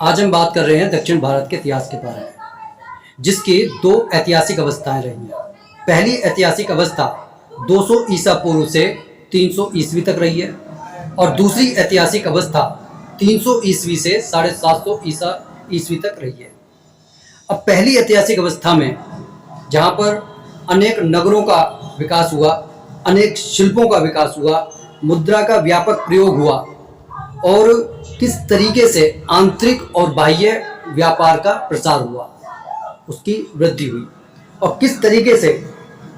आज हम बात कर रहे हैं दक्षिण भारत के इतिहास के बारे में, जिसकी दो ऐतिहासिक अवस्थाएं रही हैं। पहली ऐतिहासिक अवस्था 200 ईसा पूर्व से 300 ईस्वी तक रही है और दूसरी ऐतिहासिक अवस्था 300 ईस्वी से 750 ईस्वी तक रही है। अब पहली ऐतिहासिक अवस्था में जहाँ पर अनेक नगरों का विकास हुआ, अनेक शिल्पों का विकास हुआ, मुद्रा का व्यापक प्रयोग हुआ और किस तरीके से आंतरिक और बाह्य व्यापार का प्रसार हुआ, उसकी वृद्धि हुई और किस तरीके से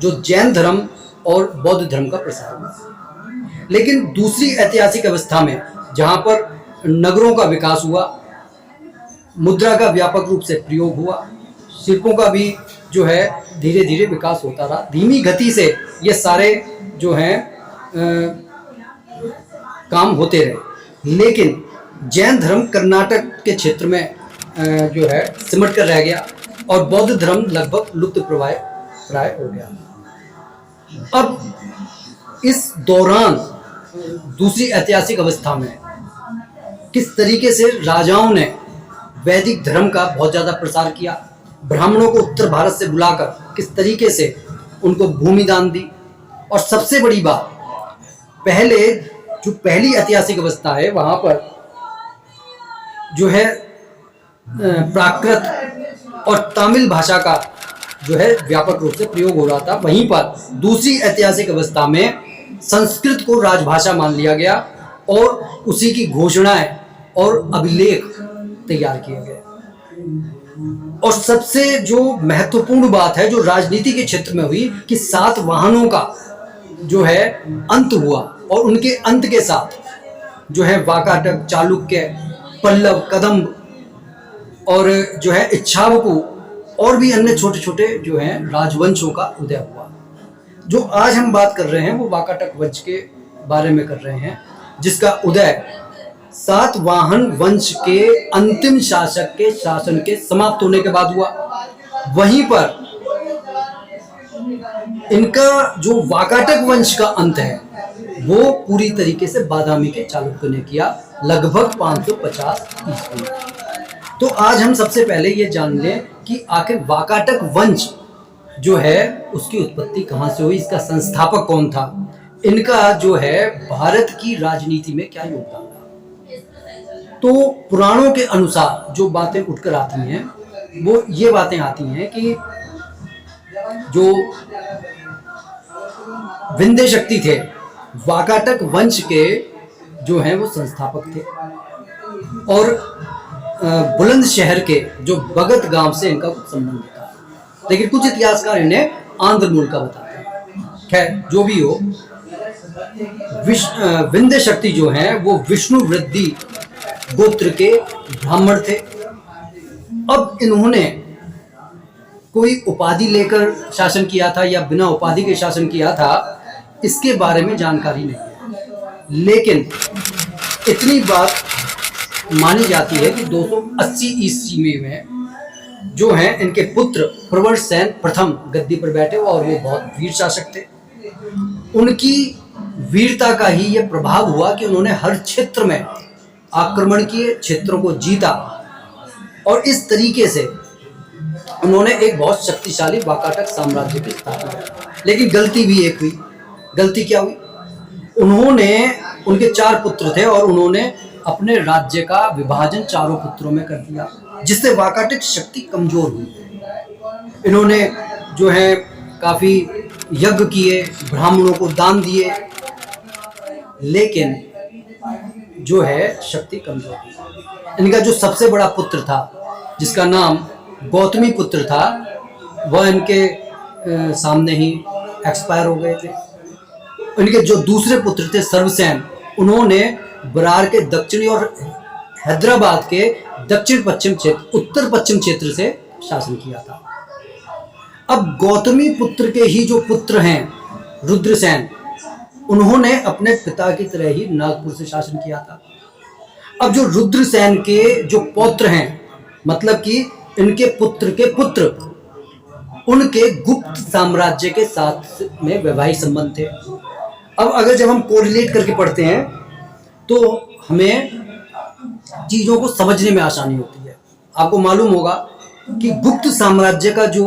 जो जैन धर्म और बौद्ध धर्म का प्रसार हुआ। लेकिन दूसरी ऐतिहासिक अवस्था में जहाँ पर नगरों का विकास हुआ, मुद्रा का व्यापक रूप से प्रयोग हुआ, शिल्पों का भी जो है धीरे धीरे विकास होता रहा, धीमी गति से ये सारे जो हैं काम होते रहे। लेकिन जैन धर्म कर्नाटक के क्षेत्र में जो है सिमट कर रह गया और बौद्ध धर्म लगभग लुप्त प्राय हो गया। अब इस दौरान दूसरी ऐतिहासिक अवस्था में किस तरीके से राजाओं ने वैदिक धर्म का बहुत ज़्यादा प्रसार किया, ब्राह्मणों को उत्तर भारत से बुलाकर किस तरीके से उनको भूमि दान दी, और सबसे बड़ी बात पहले जो पहली ऐतिहासिक अवस्था है वहाँ पर जो है प्राकृत और तमिल भाषा का जो है व्यापक रूप से प्रयोग हो रहा था। वहीं पर दूसरी ऐतिहासिक अवस्था में संस्कृत को राजभाषा मान लिया गया और उसी की घोषणाएं और अभिलेख तैयार किए गए। और सबसे जो महत्वपूर्ण बात है जो राजनीति के क्षेत्र में हुई कि 7 वाहनों का जो है अंत हुआ और उनके अंत के साथ जो है वाकाटक, चालुक्य, पल्लव, कदम्ब और जो है इच्छावकु और भी अन्य छोटे छोटे जो हैं राजवंशों का उदय हुआ। जो आज हम बात कर रहे हैं वो वाकाटक वंश के बारे में कर रहे हैं, जिसका उदय सातवाहन वंश के अंतिम शासक के शासन के समाप्त होने के बाद हुआ। वहीं पर इनका जो वाकाटक वंश का अंत है वो पूरी तरीके से बादामी के चालुक्य ने किया, लगभग 550 ईस्वी। तो आज हम सबसे पहले ये जान लें कि आखिर वाकाटक वंश जो है उसकी उत्पत्ति कहाँ से हुई, इसका संस्थापक कौन था, इनका जो है भारत की राजनीति में क्या योगदान था। तो पुराणों के अनुसार जो बातें उठकर आती हैं वो ये बातें आती हैं कि जो विंध्य शक्ति थे वाकाटक वंश के जो हैं वो संस्थापक थे और बुलंद शहर के जो भगत गांव से इनका कुछ संबंध था। लेकिन कुछ इतिहासकार इन्हें आंध्र मूल का बताते हैं। खैर जो भी हो, विंध्य शक्ति जो हैं वो विष्णु वृद्धि गोत्र के ब्राह्मण थे। अब इन्होंने कोई उपाधि लेकर शासन किया था या बिना उपाधि के शासन किया था, इसके बारे में जानकारी नहीं है। लेकिन इतनी बात मानी जाती है कि 280 ईस्वी में जो हैं इनके पुत्र प्रवरसेन प्रथम गद्दी पर बैठे और वो बहुत वीर शासक थे। उनकी वीरता का ही ये प्रभाव हुआ कि उन्होंने हर क्षेत्र में आक्रमण किए, क्षेत्रों को जीता और इस तरीके से उन्होंने एक बहुत शक्तिशाली वाकाटक साम्राज्य की स्थापना की। लेकिन गलती भी एक हुई। गलती क्या हुई? उनके 4 पुत्र थे और उन्होंने अपने राज्य का विभाजन 4 पुत्रों में कर दिया, जिससे वाकाटक शक्ति कमजोर हुई। इन्होंने जो है काफी यज्ञ किए, ब्राह्मणों को दान दिए, लेकिन जो है शक्ति कमजोर हुई। इनका जो सबसे बड़ा पुत्र था जिसका नाम गौतमी पुत्र था, वह इनके सामने ही एक्सपायर हो गए थे। इनके जो दूसरे पुत्र थे सर्वसेन, उन्होंने बरार के दक्षिणी और हैदराबाद के दक्षिण पश्चिम क्षेत्र, उत्तर पश्चिम क्षेत्र से शासन किया था। अब गौतमी पुत्र के ही जो पुत्र हैं रुद्रसेन, उन्होंने अपने पिता की तरह ही नागपुर से शासन किया था। अब जो रुद्रसेन के जो पौत्र हैं, मतलब कि इनके पुत्र के पुत्र, उनके गुप्त साम्राज्य के साथ में वैवाहिक संबंध थे। अब अगर जब हम कोरिलेट करके पढ़ते हैं तो हमें चीज़ों को समझने में आसानी होती है। आपको मालूम होगा कि गुप्त साम्राज्य का जो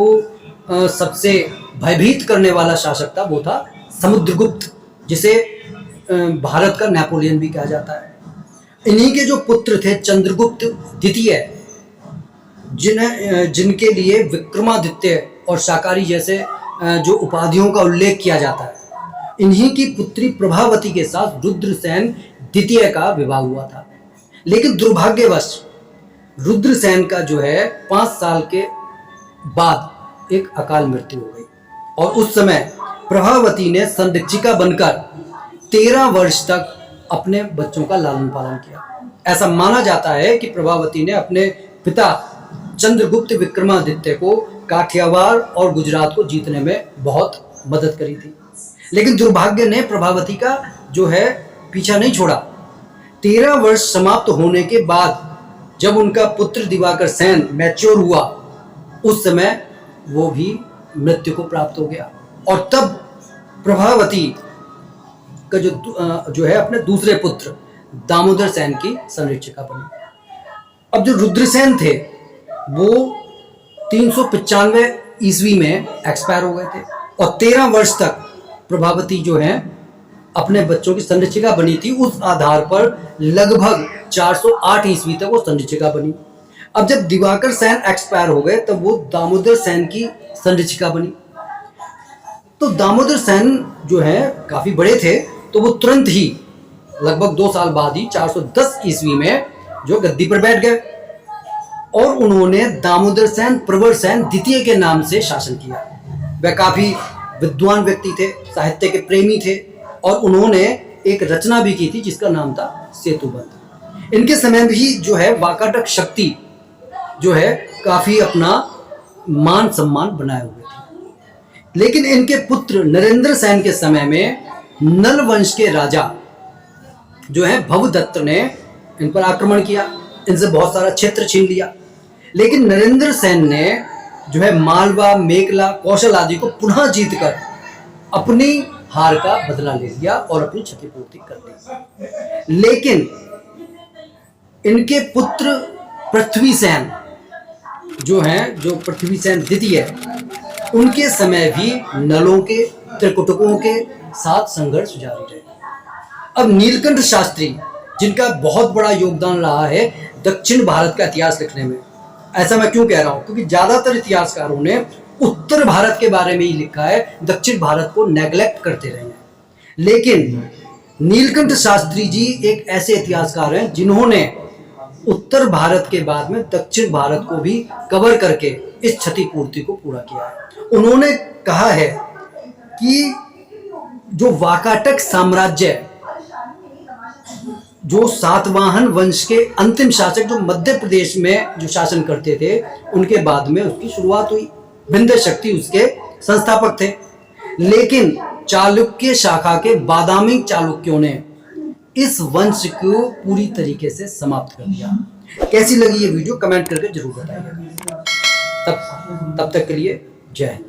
सबसे भयभीत करने वाला शासक था वो था समुद्रगुप्त, जिसे भारत का नेपोलियन भी कहा जाता है। इन्हीं के जो पुत्र थे चंद्रगुप्त द्वितीय, जिनके लिए विक्रमादित्य और शाकारी जैसे जो उपाधियों का उल्लेख किया जाता है, इन्हीं की पुत्री प्रभावती के साथ रुद्रसेन द्वितीय का विवाह हुआ था। लेकिन दुर्भाग्यवश रुद्रसेन का जो है 5 साल के बाद एक अकाल मृत्यु हो गई और उस समय प्रभावती ने संरक्षिका बनकर 13 वर्ष तक अपने बच्चों का लालन पालन किया। ऐसा माना जाता है कि प्रभावती ने अपने पिता चंद्रगुप्त विक्रमादित्य को काठियावाड़ और गुजरात को जीतने में बहुत मदद करी थी। लेकिन दुर्भाग्य ने प्रभावती का जो है पीछा नहीं छोड़ा। 13 वर्ष समाप्त होने के बाद जब उनका पुत्र दिवाकर सेन मैच्योर हुआ, उस समय वो भी मृत्यु को प्राप्त हो गया और तब प्रभावती का जो है अपने दूसरे पुत्र दामोदर सेन की संरक्षिका बनी। अब जो रुद्रसेन थे वो 395 ईस्वी में एक्सपायर हो गए थे और 13 वर्ष तक प्रभावती जो है अपने बच्चों की संरक्षिका बनी थी। उस आधार पर लगभग 408 ईस्वी तक वो संरक्षिका बनी। अब जब दिवाकर सेन एक्सपायर हो गए तब वो दामोदर सेन की संरक्षिका बनी। तो दामोदर सेन जो है काफी बड़े थे, तो वो तुरंत ही लगभग 2 साल बाद ही 410 ईस्वी में जो गद्दी पर बैठ गए और उन्होंने दामोदर सेन प्रवर सेन द्वितीय के नाम से शासन किया। वह काफी विद्वान व्यक्ति थे, साहित्य के प्रेमी थे और उन्होंने एक रचना भी की थी जिसका नाम था सेतुबंध। इनके समय में ही जो है वाकाटक शक्ति जो है काफी अपना मान सम्मान बनाए हुए थे। लेकिन इनके पुत्र नरेंद्र सेन के समय में नल वंश के राजा जो है भवदत्त ने इन पर आक्रमण किया, इनसे बहुत सारा क्षेत्र छीन लिया। लेकिन नरेंद्र सेन ने जो है मालवा, मेखला, कौशल आदि को पुनः जीतकर अपनी हार का बदला ले लिया और अपनी क्षतिपूर्ति कर ली। लेकिन इनके पुत्र पृथ्वी सेन जो हैं, जो पृथ्वी सेन द्वितीय, उनके समय भी नलों के, त्रिकुटकों के साथ संघर्ष जारी रहे। अब नीलकंठ शास्त्री, जिनका बहुत बड़ा योगदान रहा है दक्षिण भारत का इतिहास लिखने में, ऐसा मैं क्यों कह रहा हूं, क्योंकि ज्यादातर इतिहासकारों ने उत्तर भारत के बारे में ही लिखा है, दक्षिण भारत को नेग्लेक्ट करते रहे हैं। लेकिन नीलकंठ शास्त्री जी एक ऐसे इतिहासकार हैं जिन्होंने उत्तर भारत के बाद में दक्षिण भारत को भी कवर करके इस क्षतिपूर्ति को पूरा किया है। उन्होंने कहा है कि जो वाकाटक साम्राज्य, जो सातवाहन वंश के अंतिम शासक जो मध्य प्रदेश में जो शासन करते थे, उनके बाद में उसकी शुरुआत हुई। विंध्य शक्ति उसके संस्थापक थे। लेकिन चालुक्य शाखा के बादामी चालुक्यों ने इस वंश को पूरी तरीके से समाप्त कर दिया। कैसी लगी ये वीडियो कमेंट करके जरूर बताइएगा। तब तक के लिए जय हिंद।